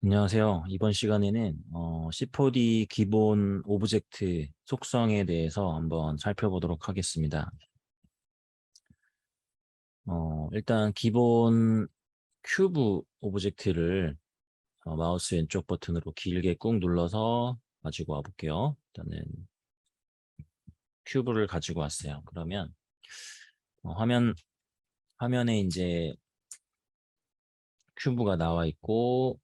안녕하세요. 이번 시간에는 C4D 기본 오브젝트 속성에 대해서 한번 살펴보도록 하겠습니다. 일단 기본 큐브 오브젝트를 마우스 왼쪽 버튼으로 길게 꾹 눌러서 가지고 와 볼게요. 일단은 큐브를 가지고 왔어요. 그러면 화면에 이제 큐브가 나와 있고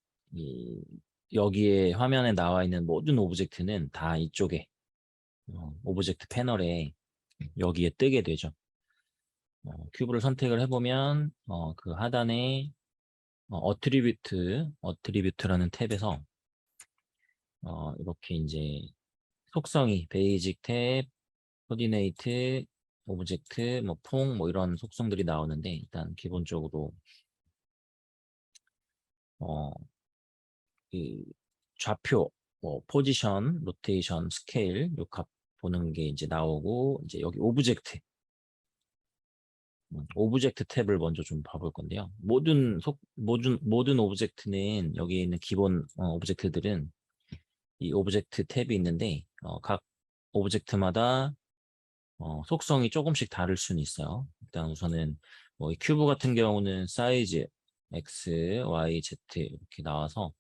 여기에 화면에 나와 있는 모든 오브젝트는 다 이쪽에 오브젝트 패널에 여기에 뜨게 되죠. 큐브를 선택을 해보면 그 하단에 어트리뷰트라는 탭에서 이렇게 이제 속성이 베이직 탭, 코디네이트, 오브젝트, 뭐 퐁, 뭐 이런 속성들이 나오는데 일단 기본적으로 어, 그 좌표, 뭐 포지션, 로테이션, 스케일 요 값 보는 게 이제 나오고 이제 여기 오브젝트 탭을 먼저 좀 봐볼 건데요. 모든 오브젝트는 여기 있는 기본 오브젝트들은 이 오브젝트 탭이 있는데 각 오브젝트마다 속성이 조금씩 다를 수는 있어요. 일단 우선은 뭐 이 큐브 같은 경우는 사이즈 X, Y, Z 이렇게 나와서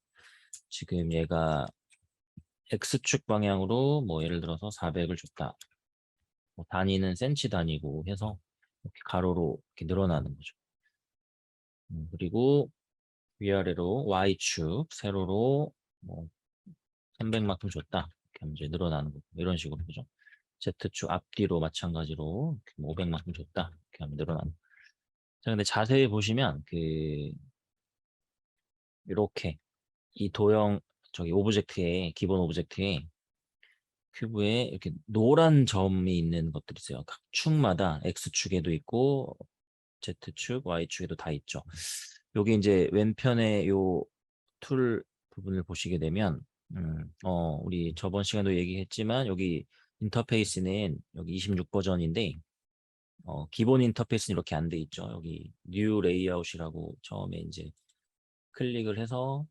지금 얘가 X축 방향으로 뭐 예를 들어서 400을 줬다. 뭐 단위는 센치 단위고 해서 이렇게 가로로 이렇게 늘어나는 거죠. 그리고 위아래로 Y축 세로로 뭐 300만큼 줬다. 이렇게 하면 이제 늘어나는 거 이런 식으로 그죠? Z축 앞뒤로 마찬가지로 이렇게 뭐 500만큼 줬다. 이렇게 하면 늘어나는. 자, 근데 자세히 보시면 이렇게 이 도형 저기 오브젝트에 기본 오브젝트에 큐브에 이렇게 노란 점이 있는 것들이 있어요. 각 축마다 X축에도 있고 Z축, Y축에도 다 있죠. 여기 이제 왼편에 요 툴 부분을 보시게 되면 우리 저번 시간도 얘기했지만 여기 인터페이스는 여기 26 버전인데 기본 인터페이스는 이렇게 안 돼 있죠. 여기 뉴 레이아웃이라고 처음에 이제 클릭을 해서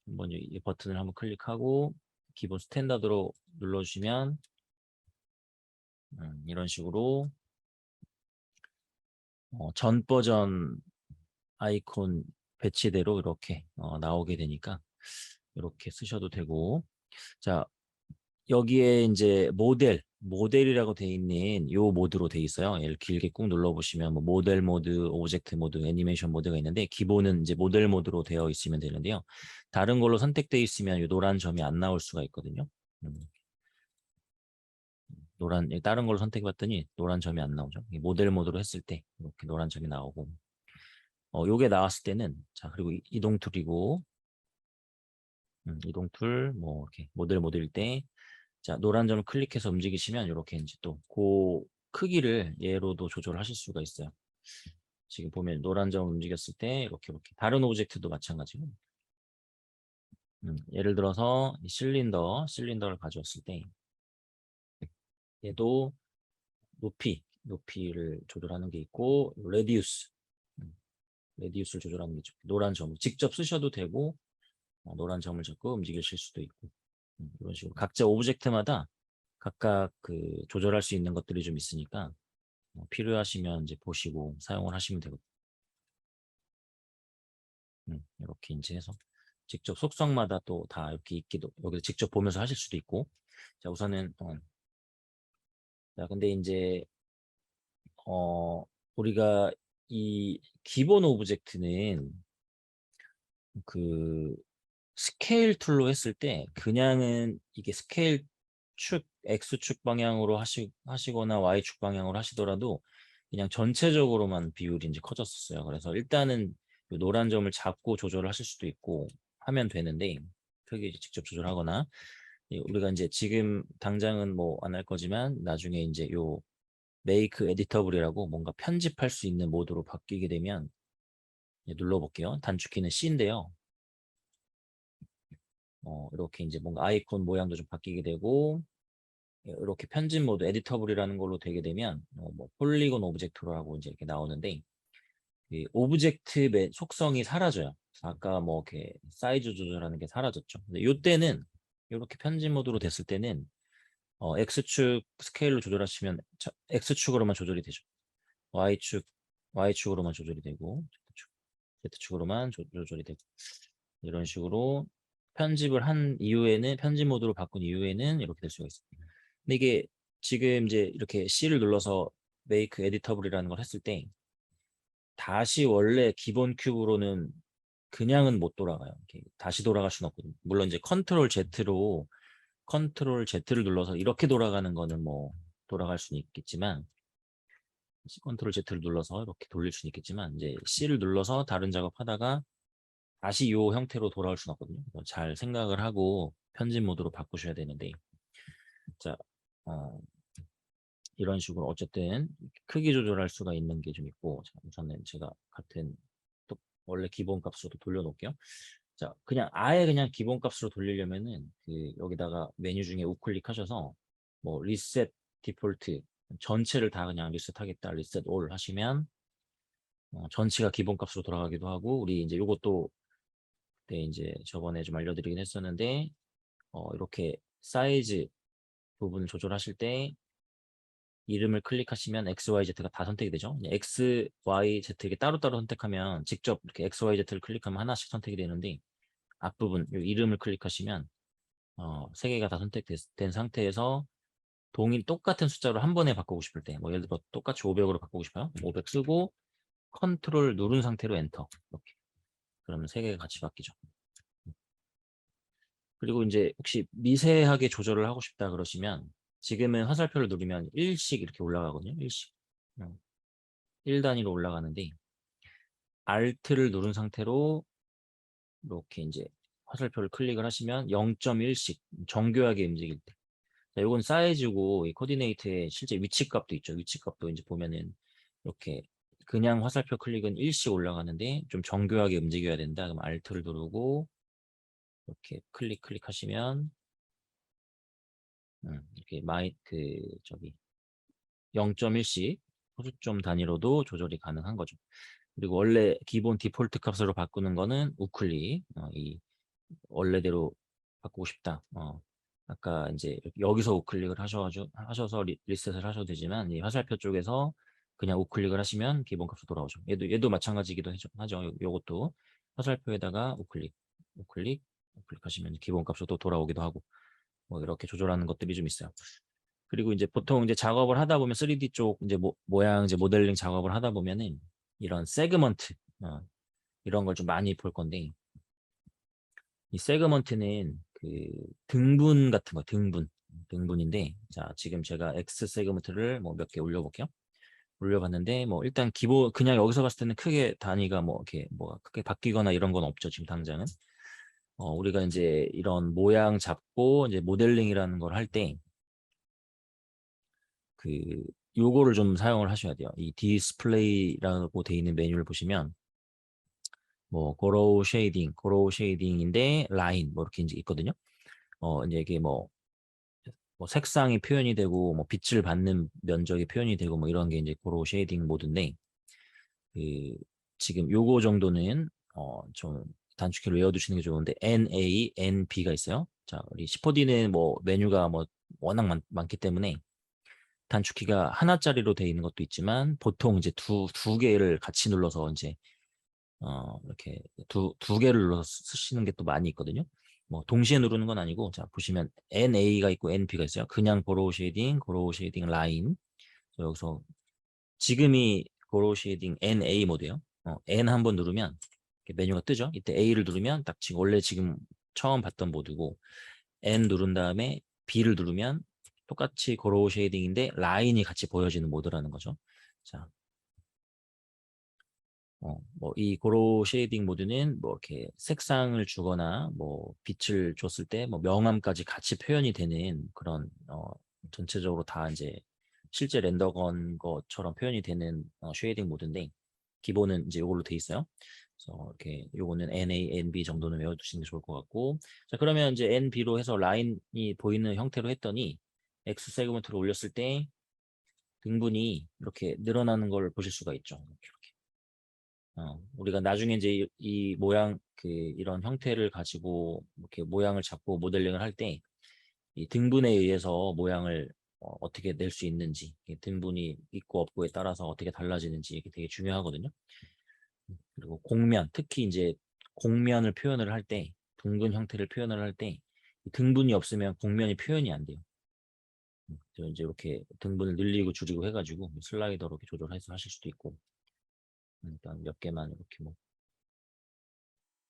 한번 이 버튼을 한번 클릭하고 기본 스탠다드로 눌러주시면 이런 식으로 전 버전 아이콘 배치대로 이렇게 나오게 되니까 이렇게 쓰셔도 되고 자 여기에 이제 모델이라고 돼 있는 요 모드로 돼 있어요. 얘를 길게 꾹 눌러보시면 뭐 모델 모드, 오브젝트 모드, 애니메이션 모드가 있는데 기본은 이제 모델 모드로 되어 있으면 되는데요. 다른 걸로 선택되어 있으면 이 노란 점이 안 나올 수가 있거든요. 다른 걸로 선택해봤더니 노란 점이 안 나오죠. 모델 모드로 했을 때 이렇게 노란 점이 나오고 요게 나왔을 때는 자 그리고 이동 툴이고 이동 툴뭐 이렇게 모델일 때 자, 노란 점을 클릭해서 움직이시면 이렇게 이제 또 그 크기를 얘로도 조절하실 수가 있어요. 지금 보면 노란 점을 움직였을 때 이렇게 다른 오브젝트도 마찬가지고 예를 들어서 이 실린더를 가져왔을 때 얘도 높이를 조절하는 게 있고 레디우스를 조절하는 게 있죠. 노란 점을 직접 쓰셔도 되고 노란 점을 잡고 움직이실 수도 있고 이런 식으로 각자 오브젝트마다 각각 그 조절할 수 있는 것들이 좀 있으니까 필요하시면 이제 보시고 사용을 하시면 되거든요. 이렇게 이제 해서 직접 속성마다 또 다 이렇게 있기도 여기서 직접 보면서 하실 수도 있고 자 우선은 자 근데 이제 우리가 이 기본 오브젝트는 그 스케일 툴로 했을 때 그냥은 이게 스케일 축 X축 방향으로 하시거나 Y축 방향으로 하시더라도 그냥 전체적으로만 비율이 이제 커졌었어요. 그래서 일단은 요 노란 점을 잡고 조절을 하실 수도 있고 하면 되는데 크게 이제 직접 조절하거나 우리가 이제 지금 당장은 뭐 안 할 거지만 나중에 이제 요 메이크 에디터블이라고 뭔가 편집할 수 있는 모드로 바뀌게 되면 눌러볼게요. 단축키는 C인데요. 이렇게 이제 뭔가 아이콘 모양도 좀 바뀌게 되고 이렇게 편집 모드 에디터블이라는 걸로 되게 되면 뭐 폴리곤 오브젝트로 하고 이제 이렇게 나오는데 이 오브젝트의 속성이 사라져요. 아까 뭐 이렇게 사이즈 조절하는 게 사라졌죠. 근데 이때는 이렇게 편집 모드로 됐을 때는 X축 스케일로 조절하시면 X축으로만 조절이 되죠. Y축으로만 조절이 되고 Z축으로만 조절이 되고 이런 식으로 편집을 한 이후에는 편집 모드로 바꾼 이후에는 이렇게 될 수가 있습니다. 근데 이게 지금 이제 이렇게 C를 눌러서 Make Editable이라는 걸 했을 때 다시 원래 기본 큐브로는 그냥은 못 돌아가요. 이렇게 다시 돌아갈 수는 없거든요. 물론 이제 컨트롤 Z를 눌러서 이렇게 돌아가는 거는 뭐 돌아갈 수는 있겠지만 컨트롤 Z를 눌러서 이렇게 돌릴 수는 있겠지만 이제 C를 눌러서 다른 작업하다가 다시 이 형태로 돌아올 수는 없거든요. 잘 생각을 하고 편집 모드로 바꾸셔야 되는데 자 이런 식으로 어쨌든 크기 조절할 수가 있는 게 좀 있고 자, 우선은 제가 같은 또 원래 기본 값으로 돌려놓을게요. 자 그냥 아예 그냥 기본 값으로 돌리려면은 그 여기다가 메뉴 중에 우클릭하셔서 뭐 리셋 디폴트 전체를 다 그냥 리셋하겠다 리셋 올 하시면 전체가 기본 값으로 돌아가기도 하고 우리 이제 요것도 그때 이제 저번에 좀 알려드리긴 했었는데 이렇게 사이즈 부분을 조절하실 때 이름을 클릭하시면 XYZ가 다 선택이 되죠. X, Y, Z 이렇게 따로따로 선택하면 직접 이렇게 X, Y, Z를 클릭하면 하나씩 선택이 되는데 앞부분 이 이름을 클릭하시면 세 개가 다 선택된 상태에서 똑같은 숫자로 한 번에 바꾸고 싶을 때 뭐 예를 들어 똑같이 500으로 바꾸고 싶어요. 500 쓰고 컨트롤 누른 상태로 엔터 이렇게 그러면 세 개가 같이 바뀌죠. 그리고 이제 혹시 미세하게 조절을 하고 싶다 그러시면 지금은 화살표를 누르면 1씩 이렇게 올라가거든요. 1씩. 1단위로 올라가는데 Alt를 누른 상태로 이렇게 이제 화살표를 클릭을 하시면 0.1씩 정교하게 움직일 때. 자, 이건 사이즈고 이 코디네이트에 실제 위치값도 있죠. 위치값도 이제 보면은 이렇게 그냥 화살표 클릭은 1씩 올라가는데 좀 정교하게 움직여야 된다. 그럼 Alt를 누르고 이렇게 클릭하시면 이렇게 저기 0.1씩 호수점 단위로도 조절이 가능한 거죠. 그리고 원래 기본 디폴트 값으로 바꾸는 거는 우클릭, 이 원래대로 바꾸고 싶다. 아까 이제 여기서 우클릭을 하셔서 리셋을 하셔도 되지만 이 화살표 쪽에서 그냥 우클릭을 하시면 기본 값으로 돌아오죠. 얘도 마찬가지기도 하죠. 요것도 화살표에다가 우클릭 하시면 기본 값으로 또 돌아오기도 하고 뭐 이렇게 조절하는 것들이 좀 있어요. 그리고 이제 보통 이제 작업을 하다 보면 3D 쪽 이제 모양 이제 모델링 작업을 하다 보면은 이런 세그먼트 이런 걸 좀 많이 볼 건데 이 세그먼트는 그 등분 같은 거 등분인데 자 지금 제가 X 세그먼트를 뭐 몇 개 올려볼게요. 올려봤는데 뭐 일단 기본 그냥 여기서 봤을 때는 크게 단위가 뭐 이렇게 뭐 크게 바뀌거나 이런 건 없죠. 지금 당장은 우리가 이제 이런 모양 잡고 이제 모델링이라는 걸 할 때 그 요거를 좀 사용을 하셔야 돼요. 이 디스플레이라고 돼 있는 메뉴를 보시면 뭐 고로우 쉐이딩인데 라인 뭐 이렇게 이제 있거든요. 이제 이게 뭐 색상이 표현이 되고 뭐 빛을 받는 면적이 표현이 되고 뭐 이런 게 이제 고로우 쉐이딩 모드인데 그 지금 요거 정도는 좀 단축키를 외워두시는 게 좋은데 NA, NB가 있어요. 자, 우리 10호D는 뭐 메뉴가 뭐 워낙 많기 때문에 단축키가 하나짜리로 되어 있는 것도 있지만 보통 이제 두 개를 같이 눌러서 이제 이렇게 두 개를 눌러서 쓰시는 게 또 많이 있거든요. 뭐 동시에 누르는 건 아니고 자 보시면 NA가 있고 NB가 있어요. 그냥 고로우 쉐이딩 라인. 여기서 지금이 고로우 쉐이딩 NA 모드예요. N 한번 누르면 이렇게 메뉴가 뜨죠. 이때 A를 누르면 딱 지금 처음 봤던 모드고 N 누른 다음에 B를 누르면 똑같이 고로우 쉐이딩인데 라인이 같이 보여지는 모드라는 거죠. 자, 뭐 이 고로우 쉐이딩 모드는 뭐 이렇게 색상을 주거나 뭐 빛을 줬을 때 뭐 명암까지 같이 표현이 되는 그런 전체적으로 다 이제 실제 렌더 건 것처럼 표현이 되는 쉐이딩 모드인데 기본은 이제 이걸로 돼 있어요. 그래서 이렇게 요거는 NA, NB 정도는 외워두시는 게 좋을 것 같고 자 그러면 이제 NB로 해서 라인이 보이는 형태로 했더니 X 세그먼트를 올렸을 때 등분이 이렇게 늘어나는 걸 보실 수가 있죠. 이렇게. 우리가 나중에 이제 이 모양 이런 형태를 가지고 이렇게 모양을 잡고 모델링을 할 때 이 등분에 의해서 모양을 어떻게 낼 수 있는지, 등분이 있고 없고에 따라서 어떻게 달라지는지 이게 되게 중요하거든요. 그리고 곡면, 특히 이제 곡면을 표현을 할 때, 둥근 형태를 표현을 할 때 등분이 없으면 곡면이 표현이 안 돼요. 그래서 이제 이렇게 등분을 늘리고 줄이고 해가지고 슬라이더로 이렇게 조절해서 하실 수도 있고, 일단 몇 개만 이렇게 뭐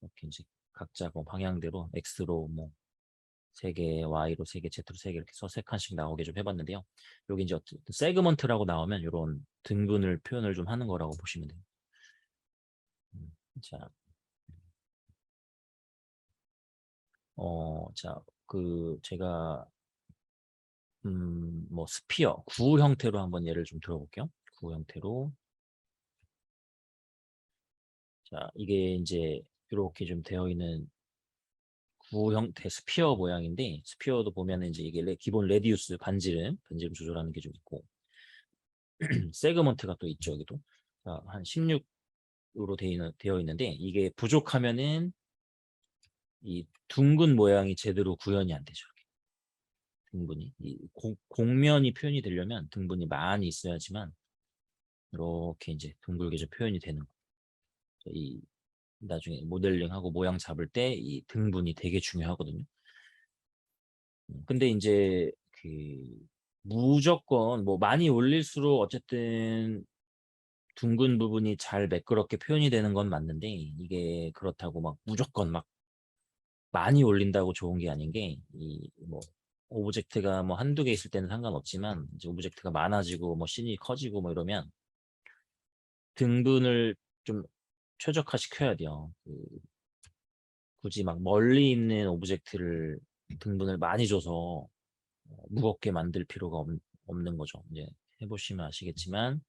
이렇게 이제 각자 뭐 방향대로 X로 뭐 3개, Y로 3개, Z로 3개 이렇게 서 3칸씩 나오게 좀 해봤는데요. 여기 이제 어쨌든 세그먼트라고 나오면 이런 등분을 표현을 좀 하는 거라고 보시면 돼요. 자, 자, 제가 뭐 스피어, 구 형태로 한번 예를 좀 들어볼게요. 구 형태로. 자, 이게 이제 이렇게 좀 되어 있는 구 형태 스피어 모양인데, 스피어도 보면은 이제 이게 기본 레디우스 반지름 조절하는 게 좀 있고, 세그먼트가 또 있죠, 여기도. 자, 한 16으로 되어 있는데, 이게 부족하면은 이 둥근 모양이 제대로 구현이 안 되죠. 등분이. 곡면이 표현이 되려면 등분이 많이 있어야지만 이렇게 이제 둥글게 좀 표현이 되는 거예요. 나중에 모델링하고 모양 잡을 때 이 등분이 되게 중요하거든요. 근데 이제 무조건 뭐 많이 올릴수록 어쨌든 둥근 부분이 잘 매끄럽게 표현이 되는 건 맞는데, 이게 그렇다고 막 무조건 막 많이 올린다고 좋은 게 아닌 게, 뭐 오브젝트가 뭐 한두 개 있을 때는 상관없지만 이제 오브젝트가 많아지고 뭐 씬이 커지고 뭐 이러면 등분을 좀 최적화시켜야 돼요. 굳이 막 멀리 있는 오브젝트를 등분을 많이 줘서 무겁게 만들 필요가 없는 거죠. 이제 해보시면 아시겠지만,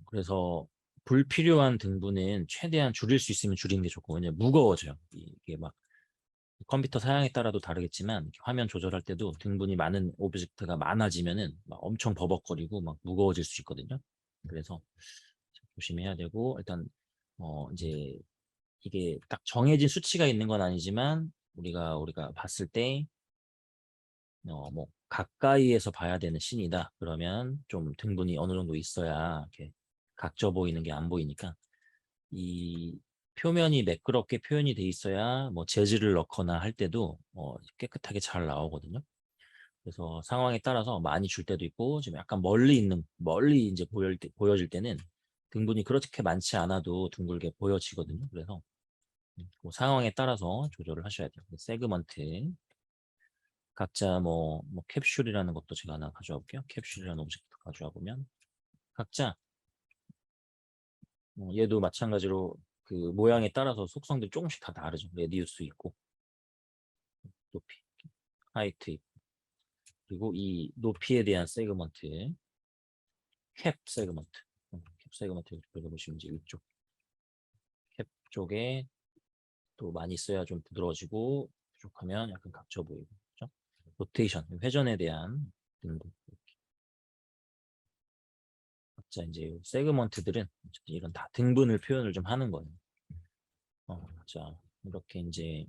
그래서 불필요한 등분은 최대한 줄일 수 있으면 줄이는 게 좋고, 왜냐면 무거워져요. 이게 막 컴퓨터 사양에 따라도 다르겠지만 이렇게 화면 조절할 때도 등분이 많은 오브젝트가 많아지면은 막 엄청 버벅거리고 막 무거워질 수 있거든요. 그래서 조심해야 되고, 일단 이제 이게 딱 정해진 수치가 있는 건 아니지만 우리가 봤을 때 뭐 가까이에서 봐야 되는 씬이다 그러면 좀 등분이 어느 정도 있어야 이렇게 각져 보이는 게 안 보이니까, 이 표면이 매끄럽게 표현이 돼 있어야 뭐 재질을 넣거나 할 때도 깨끗하게 잘 나오거든요. 그래서 상황에 따라서 많이 줄 때도 있고, 지금 약간 멀리 이제 보여질 때는 등분이 그렇게 많지 않아도 둥글게 보여지거든요. 그래서 그 상황에 따라서 조절을 하셔야 돼요. 세그먼트 각자 뭐 캡슐이라는 것도 제가 하나 가져와 볼게요. 캡슐이라는 오브젝트 가져와 보면 각자 얘도 마찬가지로 그 모양에 따라서 속성들이 조금씩 다 다르죠. 레디우스 있고 높이, 하이트 있고, 그리고 이 높이에 대한 세그먼트, 캡 세그먼트, 캡 세그먼트 보시면 이제 이쪽 캡 쪽에 또 많이 써야 좀 부드러워지고, 부족하면 약간 각져 보이고, 그렇죠? 로테이션, 회전에 대한 등등. 자, 이제 세그먼트들은 이런 다 등분을 표현을 좀 하는 거예요. 자, 이렇게 이제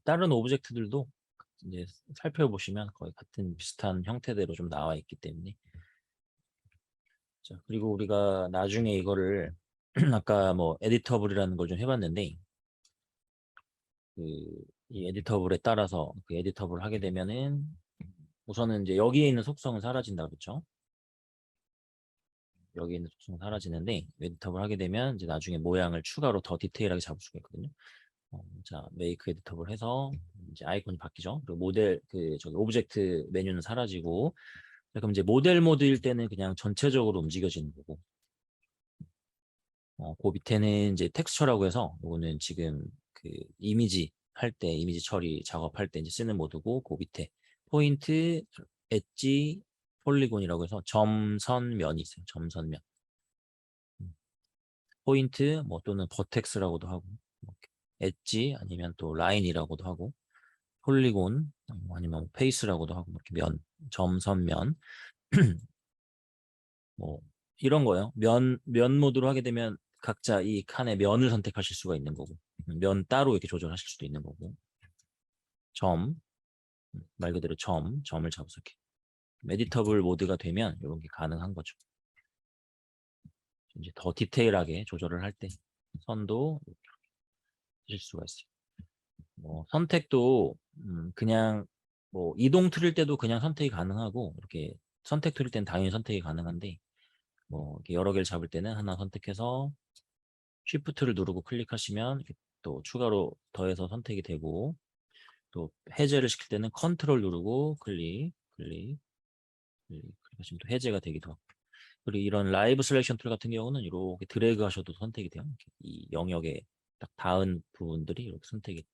다른 오브젝트들도 이제 살펴보시면 거의 같은 비슷한 형태대로 좀 나와 있기 때문에. 자, 그리고 우리가 나중에 이거를 아까 뭐 에디터블이라는 걸 좀 해봤는데, 이 에디터블에 따라서 그 에디터블 하게 되면은 우선은 이제 여기에 있는 속성은 사라진다 그렇죠? 여기 있는 속성은 사라지는데, 에디터블 하게 되면 이제 나중에 모양을 추가로 더 디테일하게 잡을 수가 있거든요. 자, 메이크 에디터블 해서 이제 아이콘이 바뀌죠. 그리고 모델 저기 오브젝트 메뉴는 사라지고, 그럼 이제 모델 모드일 때는 그냥 전체적으로 움직여지는 거고, 그 밑에는 이제 텍스처라고 해서 이거는 지금 이미지 할 때, 이미지 처리 작업할 때 이제 쓰는 모드고, 그 밑에 포인트, 엣지, 폴리곤이라고 해서 점선면이 있어요. 점선면. 포인트 뭐 또는 버텍스라고도 하고, 엣지 아니면 또 라인이라고도 하고, 폴리곤 아니면 페이스라고도 하고, 이렇게 점선면 뭐 이런 거요. 면 모드로 하게 되면 각자 이 칸의 면을 선택하실 수가 있는 거고, 면 따로 이렇게 조절하실 수도 있는 거고, 점, 말 그대로 점을 잡아서 이렇게. 에디터블 모드가 되면 이런 게 가능한 거죠. 이제 더 디테일하게 조절을 할 때 선도 이렇게 하실 수가 있어요. 뭐 선택도 그냥 뭐 이동 틀일 때도 그냥 선택이 가능하고 이렇게 선택 틀일 때는 당연히 선택이 가능한데 뭐 이렇게 여러 개를 잡을 때는 하나 선택해서 쉬프트를 누르고 클릭하시면 이렇게 또 추가로 더해서 선택이 되고 또 해제를 시킬 때는 컨트롤 누르고 클릭하시면 또 해제가 되기도 하고 그리고 이런 라이브 셀렉션 툴 같은 경우는 이렇게 드래그 하셔도 선택이 돼요. 이렇게 이 영역에 딱 닿은 부분들이 이렇게 선택이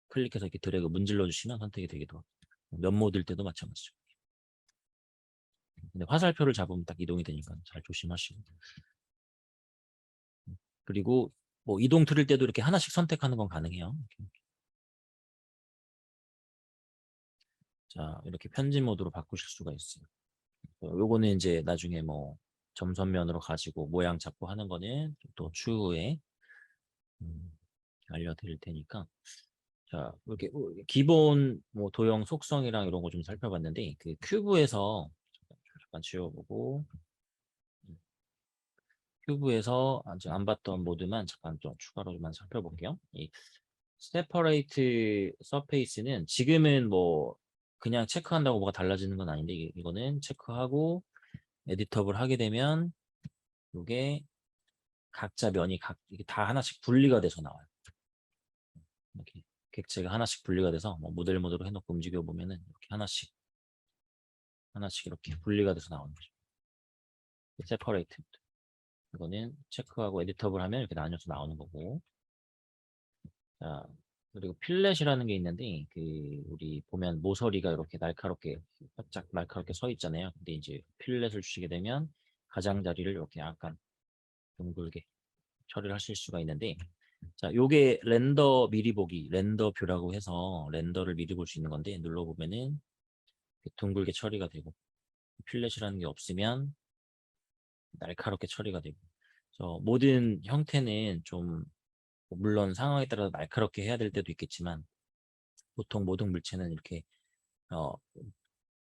클릭해서 이렇게 드래그 문질러 주시면 선택이 되기도 하고 면 모드일 때도 마찬가지죠. 근데 화살표를 잡으면 딱 이동이 되니까 잘 조심하시고 그리고 뭐 이동 틀일 때도 이렇게 하나씩 선택하는 건 가능해요. 자 이렇게 편집 모드로 바꾸실 수가 있어요. 요거는 이제 나중에 뭐 점선면으로 가지고 모양 잡고 하는 거는 또 추후에 음, 알려드릴 테니까 자 이렇게 기본 뭐 도형 속성이랑 이런 거 좀 살펴봤는데 그 큐브에서 잠깐 지워보고 큐브에서 아직 안 봤던 모드만 잠깐 좀 추가로만 살펴볼게요. 이 세퍼레이트 서페이스는 지금은 뭐 그냥 체크한다고 뭐가 달라지는 건 아닌데 이거는 체크하고 에디터블 하게 되면 이게 각자 면이 이게 다 하나씩 분리가 돼서 나와요. 이렇게 객체가 하나씩 분리가 돼서 뭐 모델 모드로 해놓고 움직여 보면은 이렇게 하나씩 이렇게 분리가 돼서 나오는 거죠. 세퍼레이트. 이거는 체크하고 에디터블 하면 이렇게 나뉘어서 나오는 거고. 자, 그리고 필렛이라는 게 있는데 그 우리 보면 모서리가 이렇게 날카롭게 바짝 날카롭게 서 있잖아요. 근데 이제 필렛을 주시게 되면 가장자리를 이렇게 약간 둥글게 처리를 하실 수가 있는데 자, 요게 렌더 미리 보기, 렌더 뷰라고 해서 렌더를 미리 볼 수 있는 건데 눌러보면은 둥글게 처리가 되고 필렛이라는 게 없으면 날카롭게 처리가 되고 모든 형태는 좀 물론 상황에 따라 날카롭게 해야 될 때도 있겠지만 보통 모든 물체는 이렇게 어,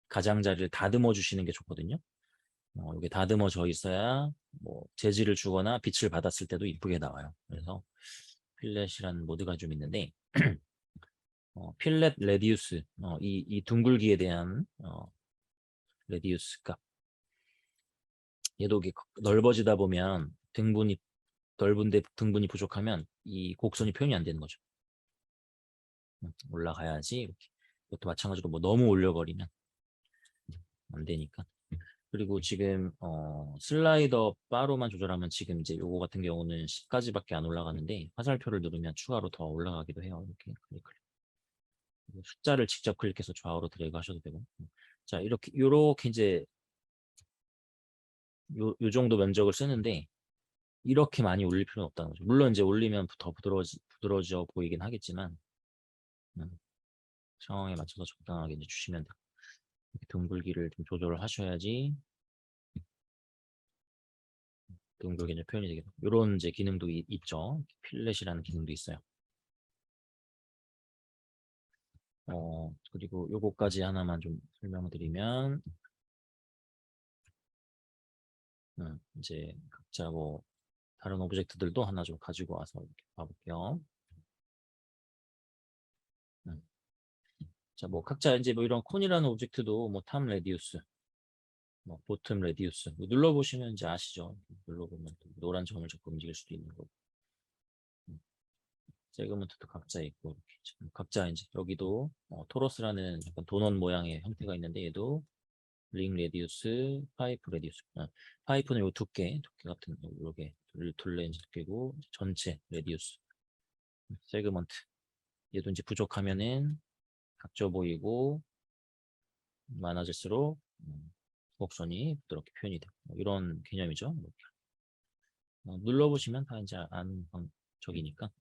가장자리를 다듬어 주시는 게 좋거든요. 이게 다듬어져 있어야 뭐 재질을 주거나 빛을 받았을 때도 이쁘게 나와요. 그래서 필렛이라는 모드가 좀 있는데 필렛 레디우스 이 둥글기에 대한 레디우스 값 얘도 이게 넓어지다 보면 등분이 넓은데 등분이 부족하면 이 곡선이 표현이 안 되는 거죠. 올라가야지 이렇게. 이것도 마찬가지로 뭐 너무 올려버리면 안 되니까. 그리고 지금 슬라이더 바로만 조절하면 지금 이제 요거 같은 경우는 10까지밖에 안 올라가는데 화살표를 누르면 추가로 더 올라가기도 해요. 이렇게 숫자를 직접 클릭해서 좌우로 드래그 하셔도 되고. 자 요렇게 이제 요 정도 면적을 쓰는데 이렇게 많이 올릴 필요는 없다는 거죠. 물론 이제 올리면 더 부드러워져 보이긴 하겠지만 상황에 맞춰서 적당하게 이제 주시면 돼요. 이렇게 둥글기를 좀 조절을 하셔야지 둥글게 이제 표현이 되겠죠. 이런 이제 기능도 있죠. 필렛이라는 기능도 있어요. 그리고 요거까지 하나만 좀 설명을 드리면 이제 각자 뭐 다른 오브젝트들도 하나 좀 가지고 와서 이렇게 봐볼게요. 음. 자, 뭐 각자 이제 뭐 이런 콘이라는 오브젝트도 뭐 탑 레디우스, 뭐 보텀 레디우스 눌러보시면 이제 아시죠? 눌러보면 노란 점을 자꾸 움직일 수도 있는 거고. 세그먼트도 각자 있고 이렇게 지금 각자 이제 여기도 토러스라는 약간 도넛 모양의 형태가 있는데 얘도 링 레디우스, 파이프 레디우스. 파이프는 요 두께 같은 요게 둘레 이제 두께고 전체 레디우스, 세그먼트. 얘도 이제 부족하면은 각져 보이고 많아질수록 곡선이 부드럽게 표현이 되고 뭐 이런 개념이죠. 이렇게. 눌러보시면 다 이제 아는 적이니까.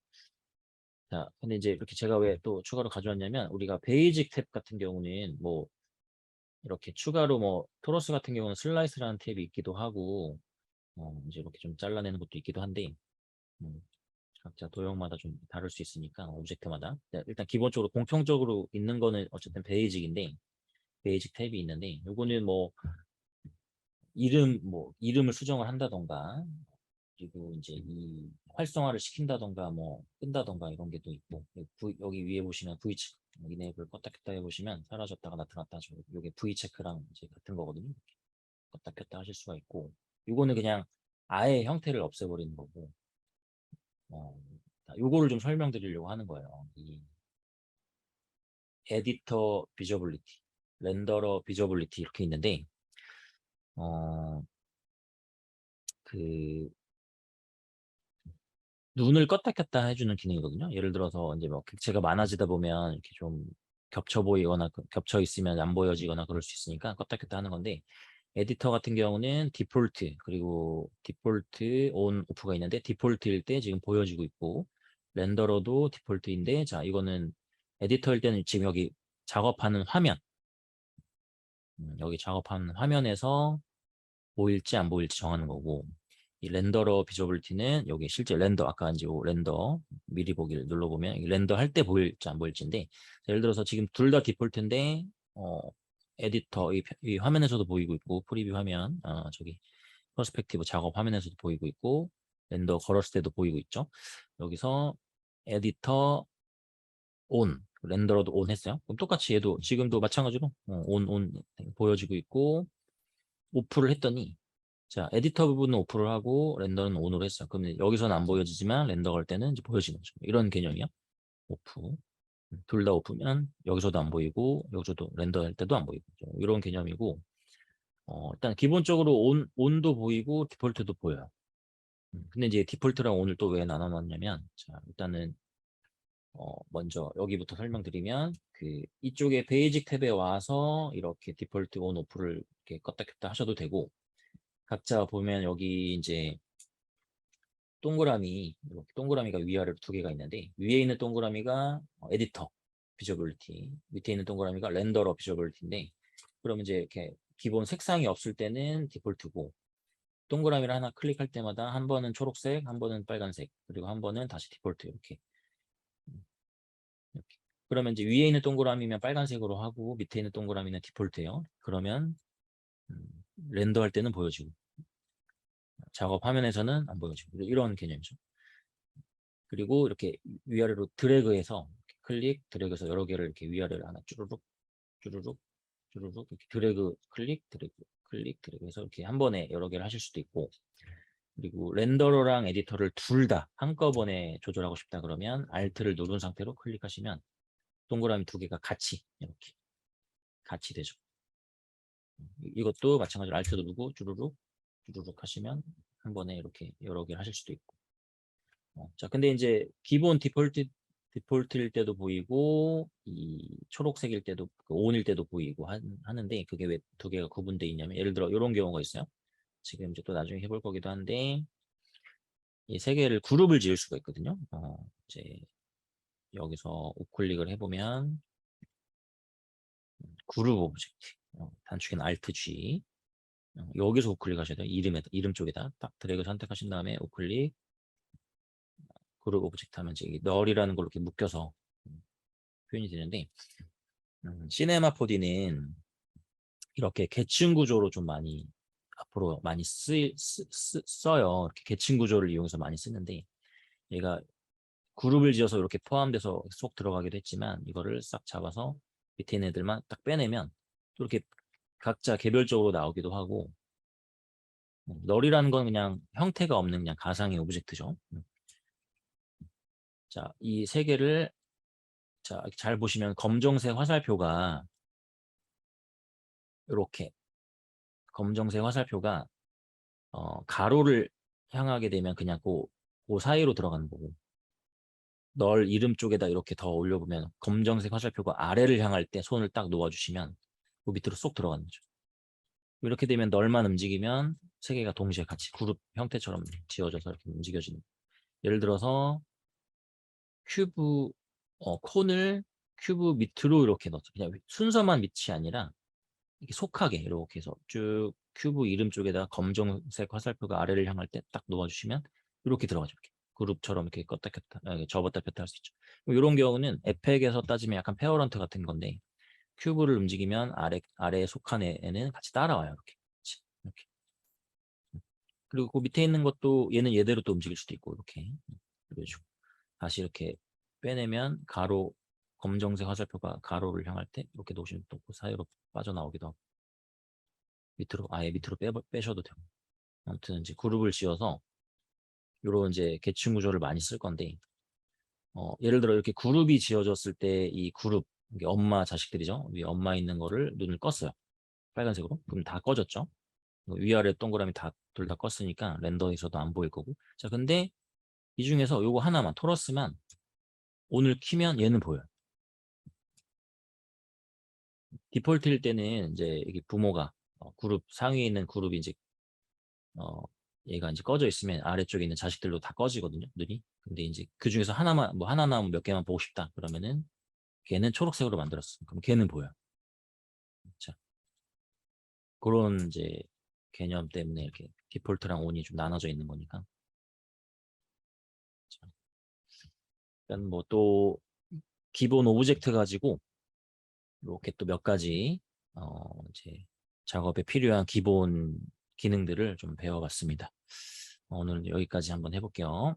자, 근데 이제 이렇게 제가 왜 또 추가로 가져왔냐면 우리가 베이직 탭 같은 경우는 뭐 이렇게 추가로 뭐 토러스 같은 경우는 슬라이스라는 탭이 있기도 하고 이제 이렇게 좀 잘라내는 것도 있기도 한데, 음, 각자 도형마다 좀 다를 수 있으니까, 오브젝트마다. 일단 기본적으로 공통적으로 있는 거는 어쨌든 베이직인데, 베이직 탭이 있는데, 요거는 뭐, 이름을 수정을 한다던가, 그리고 이제 이 활성화를 시킨다던가, 뭐, 끈다던가 이런 게 또 있고, 여기 위에 보시면 V체크, 이네이블 껐다 켰다 해보시면 사라졌다가 나타났다 하죠. 요게 V체크랑 이제 같은 거거든요. 껐다 켰다 하실 수가 있고, 요거는 그냥 아예 형태를 없애버리는 거고, 어, 요거를 좀 설명드리려고 하는 거예요. 이 에디터 비저블리티, 렌더러 비저블리티 이렇게 있는데, 어, 그 눈을 껐다 켰다 해주는 기능이거든요. 예를 들어서 이제 뭐 객체가 많아지다 보면 이렇게 좀 겹쳐 보이거나 겹쳐 있으면 안 보여지거나 그럴 수 있으니까 껐다 켰다 하는 건데, 에디터 같은 경우는 디폴트, 그리고 디폴트 온 오프가 있는데, 디폴트일 때 지금 보여지고 있고, 렌더러도 디폴트인데, 자 이거는 에디터일 때는 지금 여기 작업하는 화면, 여기 작업하는 화면에서 보일지 안 보일지 정하는 거고, 이 렌더러 비저블리티는 여기 실제 렌더, 아까 이제 렌더 미리 보기를 눌러보면 렌더 할 때 보일지 안 보일지인데, 예를 들어서 지금 둘 다 디폴트인데, 에디터 이 화면에서도 보이고 있고, 프리뷰 화면, 저기 퍼스펙티브 작업 화면에서도 보이고 있고, 렌더 걸었을 때도 보이고 있죠. 여기서 에디터 온, 렌더러도 온 했어요. 그럼 똑같이 얘도 지금도 마찬가지로 온 보여지고 있고, 오프를 했더니, 자, 에디터 부분은 오프를 하고 렌더는 온으로 했어요. 그러면 여기서는 안 보여지지만 렌더 갈 때는 이제 보여지는 거죠. 이런 개념이야. 오프. 둘 다 오프면 여기서도 안 보이고 여기서도 렌더 할 때도 안 보이고, 이런 개념이고, 일단 기본적으로 온도 보이고 디폴트도 보여요. 근데 이제 디폴트랑 온을 또 왜 나눠놨냐면, 자, 일단은 먼저 여기부터 설명드리면, 이쪽에 베이직 탭에 와서 이렇게 디폴트 온 오프를 이렇게 껐다 켰다 하셔도 되고, 각자 보면 여기 이제 동그라미, 이렇게 동그라미가 위아래로 두 개가 있는데, 위에 있는 동그라미가 에디터 비저블리티, 밑에 있는 동그라미가 렌더러 비저블리티인데, 그러면 이제 이렇게 기본 색상이 없을 때는 디폴트고, 동그라미를 하나 클릭할 때마다 한 번은 초록색, 한 번은 빨간색, 그리고 한 번은 다시 디폴트, 음, 이렇게. 그러면 이제 위에 있는 동그라미면 빨간색으로 하고 밑에 있는 동그라미는 디폴트예요. 그러면 음, 렌더할 때는 보여지고 작업 화면에서는 안 보여지고, 이런 개념이죠. 그리고 이렇게 위아래로 드래그해서 클릭, 드래그해서 여러 개를 이렇게 위아래로 하나 쭈루룩, 쭈루룩, 쭈루룩 이렇게 드래그, 클릭, 드래그, 클릭, 드래그 해서 이렇게 한 번에 여러 개를 하실 수도 있고, 그리고 렌더러랑 에디터를 둘 다 한꺼번에 조절하고 싶다 그러면 Alt를 누른 상태로 클릭하시면 동그라미 두 개가 같이 이렇게 같이 되죠. 이것도 마찬가지로 Alt 누르고 쭈루룩, 쭈루룩 하시면 한 번에 이렇게 여러 개를 하실 수도 있고. 자, 근데 이제 기본 디폴트일 때도 보이고, 이 초록색일 때도, 온일 때도 보이고 하는데, 그게 왜 두 개가 구분되어 있냐면, 예를 들어 이런 경우가 있어요. 지금 이제 또 나중에 해볼 거기도 한데, 이 세 개를 그룹을 지을 수가 있거든요. 이제 여기서 우클릭을 해보면, 그룹 오브젝트, 단축키는 Alt G, 여기서 우클릭 하셔야 돼요. 이름 쪽에다 딱 드래그 선택하신 다음에 우클릭, 그룹 오브젝트 하면 이제 널이라는 걸로 이렇게 묶여서 표현이 되는데, 시네마 4D는 이렇게 계층 구조로 좀 많이 앞으로 많이 써요. 이렇게 계층 구조를 이용해서 많이 쓰는데, 얘가 그룹을 지어서 이렇게 포함돼서 쏙 들어가기도 했지만, 이거를 싹 잡아서 밑에 있는 애들만 딱 빼내면 또 이렇게 각자 개별적으로 나오기도 하고, 널이라는 건 그냥 형태가 없는 그냥 가상의 오브젝트죠. 자, 이 세 개를, 자, 잘 보시면 검정색 화살표가 이렇게, 검정색 화살표가 가로를 향하게 되면 그냥 그 사이로 들어가는 거고, 널 이름 쪽에다 이렇게 더 올려보면 검정색 화살표가 아래를 향할 때 손을 딱 놓아주시면 그 밑으로 쏙 들어가는 거죠. 이렇게 되면 널만 움직이면 세 개가 동시에 같이 그룹 형태처럼 지어져서 이렇게 움직여지는. 예를 들어서 큐브, 콘을 큐브 밑으로 이렇게 넣었죠. 그냥 순서만 밑이 아니라 이렇게 속하게 이렇게 해서 쭉 큐브 이름 쪽에다가 검정색 화살표가 아래를 향할 때 딱 놓아주시면 이렇게 들어가죠. 이렇게. 그룹처럼 이렇게 껐다 켰다, 접었다 폈다 할 수 있죠. 이런 경우는 에펙에서 따지면 약간 페어런트 같은 건데 큐브를 움직이면 아래에 속한 애는 같이 따라와요. 이렇게. 이렇게. 그리고 그 밑에 있는 것도 얘는 얘대로 또 움직일 수도 있고 이렇게. 그래가지고 다시 이렇게 빼내면 가로 검정색 화살표가 가로를 향할 때 이렇게 놓으시면 또 그 사이로 빠져나오기도 하고 밑으로 아예 밑으로 빼셔도 되고 아무튼 이제 그룹을 지어서 이런 이제 계층 구조를 많이 쓸 건데 예를 들어 이렇게 그룹이 지어졌을 때 이 그룹 이게 엄마 자식들이죠. 위에 엄마 있는 거를 눈을 껐어요. 빨간색으로. 그럼 다 꺼졌죠. 위아래 동그라미 다 둘 다 껐으니까 렌더에서도 안 보일 거고. 자, 근데 이 중에서 요거 하나만 토러스만 오늘 키면 얘는 보여요. 디폴트일 때는 이제 이게 부모가 그룹 상위에 있는 그룹이 이제 어, 얘가 이제 꺼져 있으면 아래쪽에 있는 자식들도 다 꺼지거든요, 눈이. 근데 이제 그 중에서 하나만 뭐 하나나 몇 개만 보고 싶다 그러면은 걔는 초록색으로 만들었어. 그럼 걔는 보여. 자, 그런 이제 개념 때문에 이렇게 디폴트랑 온이 좀 나눠져 있는 거니까. 자, 일단 뭐 또 기본 오브젝트 가지고 이렇게 또 몇 가지 이제 작업에 필요한 기본 기능들을 좀 배워봤습니다. 오늘 여기까지 한번 해볼게요.